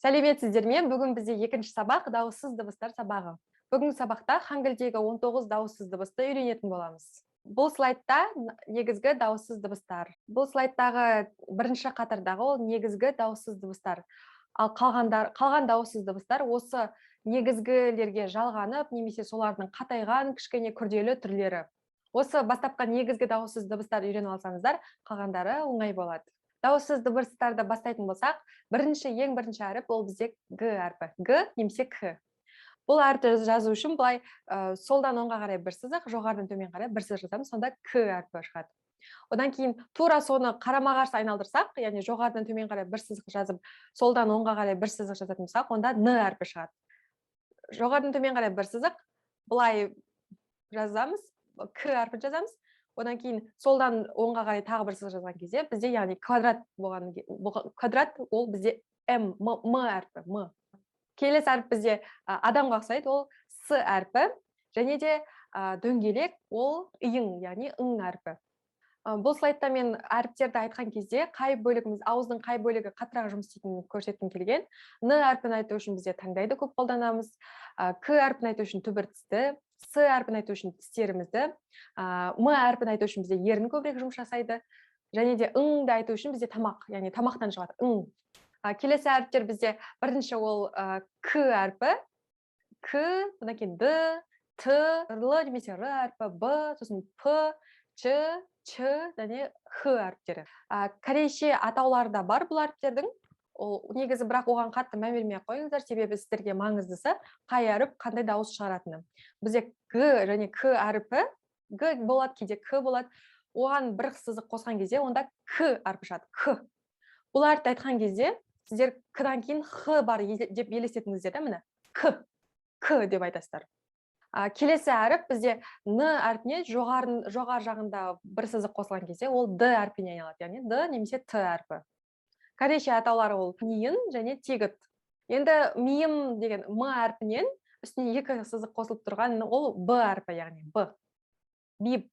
Сәлеметсіздер ме? Бүгін бізде екінші сабақ дауыссыз дыбыстар сабағы. Бүгінгі сабақта хангыльдегі 19 дауыссыз дыбысты үйренетін боламыз. Бұл слайдта негізгі дауыссыз дыбыстар. Бұл слайдтағы бірінші қатардағы ол негізгі дауыссыз дыбыстар. Ал қалған дауыссыз дыбыстар осы негізгілерге жалғанып, немесе солардың қатайған кішкене күрделі түрлері. Осы бастапқы негізгі дауыссыз дыбыстар үйреніп алсаңыздар, қалғандары оңай болады. Дауыссыз дыбыстарды бастайтын болсақ, ең бірінші әріп ол бізде Г әрпі. Г немесе К. Бұл әріпті жазу үшін былай солдан оңға қарай бір сызық, жоғарыдан төмен қарай бір сызық жазамыз, сонда К әрпі шығады. Одан кейін тура соны қарама-қарсы айналдырсақ, яғни жоғарыдан төмен қарай бір сызық жазып, солдан оңға қарай бір сызық жазатын болсақ, онда Н әрпі шығады. Жоғарыдан төмен қарай бір сызық, былай жазамыз, К әрпін жазамыз. Одан кейін солдан оңға қарай тағы бір сызық жазған кезде бізде, яғни квадрат болған, квадрат ол бізде М әрпі, М. Келесі әріп бізде адамға ұқсайды, ол С әрпі, және де дөңгелек ол иың, яғни ың әрпі. Бұл слайдта мен әріптерді айтқан кезде қай бөлігіміз, ауыздың қай бөлігі қатырақ жұмыс істейтінін көрсеткім келген. Н әрпін айту үшін бізде таңдайды көп қолданамыз. К әрпін айту үшін түбір тісті, С әрпін айту үшін тістерімізді, М әрпін айту үшін бізде ерін көбірек жұмыс жасайды. Және де ыңды айту үшін бізде тамақ, яғни тамақтан шығады, ың. Келесі әріптер бізде бірінші ол К әрпі, К, одан кейін Д, Т, Р немесе Р әрпі, Б, сосын П, Ч, Ч және Х әріптері. Корейше атаулары да бар бұл әріптердің. Ол негізі бірақ оған қатты мән бермей қойыңыздар, себебі сіздерге маңыздысы қай әріп қандай дауыс шығаратыны. Бізде Г және К әріпі, Г болады, кейде К болады. Оған бір сызық қосқан кезде, онда К әрпі шығады, К. Бұл әріпті айтқан кезде, сіздер К-дан кейін Х бар деп елестетіңіздер, міне, К деп айтасыздар. Келесі әріп бізде Н әрпіне жоғары жағында бір сызық қосылған кезде, ол Д әрпіне айналады, яғни Д немесе Т әрпі. Корейше атаулары ол миын және тегіт. Енді миым деген М әрпінен үстіне екі сызық қосылып тұрған, ол Б әрпі, яғни Б. Бип.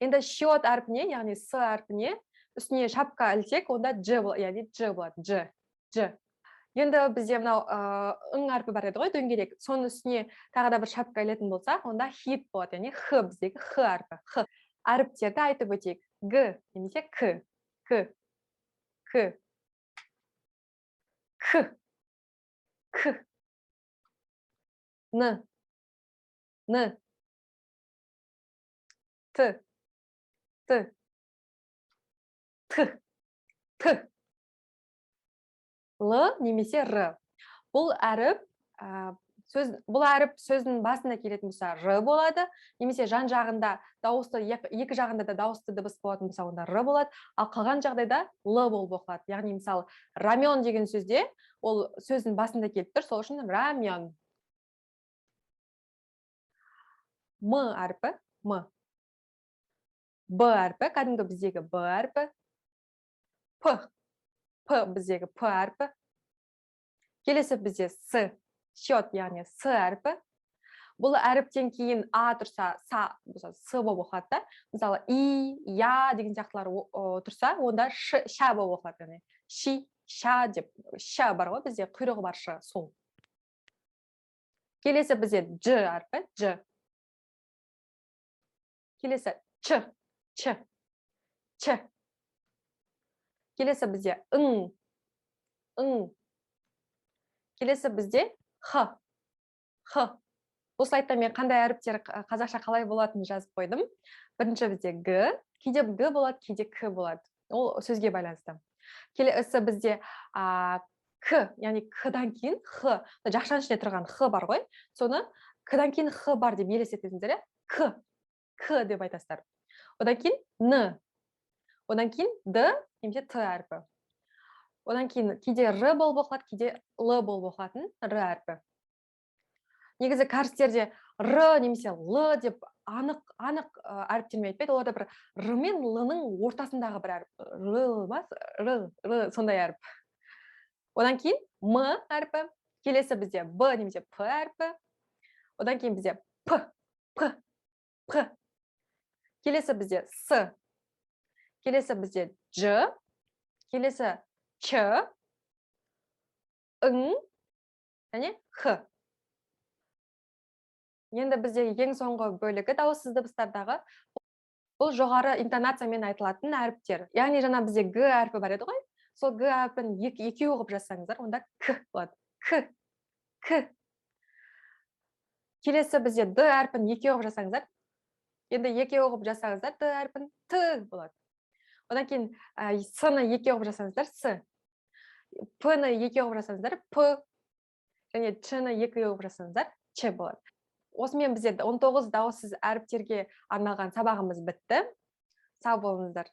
Енді счет әрпіне, яғни С әрпіне үстіне шапка ілсек, онда Дж болады, яғни Дж болады, Дж. Енді бізде мынау ың әрпі бар еді ғой, дөңгелек. Соның үстіне тағы да бір шапка ілетін болсақ, онда хит болады, яғни Х біздегі Х әрпі. Х. Әріптерді айтып өтейік. Г немесе К. К. К. К. К. Н. Н. Т. Т. Т. Т. Л немесе Р. Бұл әріп сөздің басында келетін болса Р болады, немесе жан жағында дауысты, екі жағында да дауысты дыбыс болатын болса, онда Р болады, ал қалған жағдайда Л болып оқылады. Яғни, мысалы, рамен деген сөзде, ол сөздің басында келіп тұр, сол үшін рамен. М әрпі, М. Б әрпі, кәдімгі біздегі Б әрпі. П біздегі П әрпі. Келесі бізде С, счет, яғни С әрпі. Бұл әріптен кейін А тұрса, С болып оқылады. Мысалы, И, Я деген сияқтылар тұрса, онда Ша болып оқылады. Ши, Ша деп, Ша бар ғой, бізде құйрығы бар Ш, сол. Келесі бізде Дж әрпі, Дж. Келесі Ч, Ч, Ч. Келесі бізде Ың, Ың. Келесі бізде Х, Х. Бұл слайдта мен қандай әріптер қазақша қалай болатынын жазып қойдым. Бірінші бізде Г, кейде Г болады, кейде К болады. Ол сөзге байланысты. Келесі бізде К, яғни К-дан кейін Х, жақшаның ішінде тұрған Х бар ғой, соны К-дан кейін Х бар деп елестетесіңдер, К деп айтасыздар. Одан кейін Н, одан кейін Д немесе Т әрпі. Одан кейін кейде Р болып оқылады, кейде Л болып оқылатын Р әрпі. Негізі кәрістерде Р немесе Л деп анық әріптермен айтпайды, оларда бір Р мен Л-ның ортасындағы бір әріп. Р, сондай әріп. Одан кейін М әрпі, келесі бізде Б немесе П әрпі. Одан кейін бізде П. Келесі бізде С. Келесі бізде Дж. Келесі Ч. ың және х. Енді біздегі ең соңғы бөлігі дауыссыз дыбыстардағы бұл жоғары интонациямен айтылатын әріптер. Яғни жаңа бізде г әрпі бар еді ғой. Сол г әрпін екеу қылып жазсаңыздар, онда к болады. К. Келесі бізде д әрпін екеу қылып жасаңыздар. Енді екеу қылып жасаңыздар, д әрпін т болады. Одан кейін с-ны екеу қылып жасаңыздар, с. П-ны екеу қылып жасаңыздар, п. Және ч-ны екеу қылып жасаңыздар, ч болады. Осымен бізде 19 дауыссыз әріптерге арналған сабағымыз бітті. Сау болыңыздар.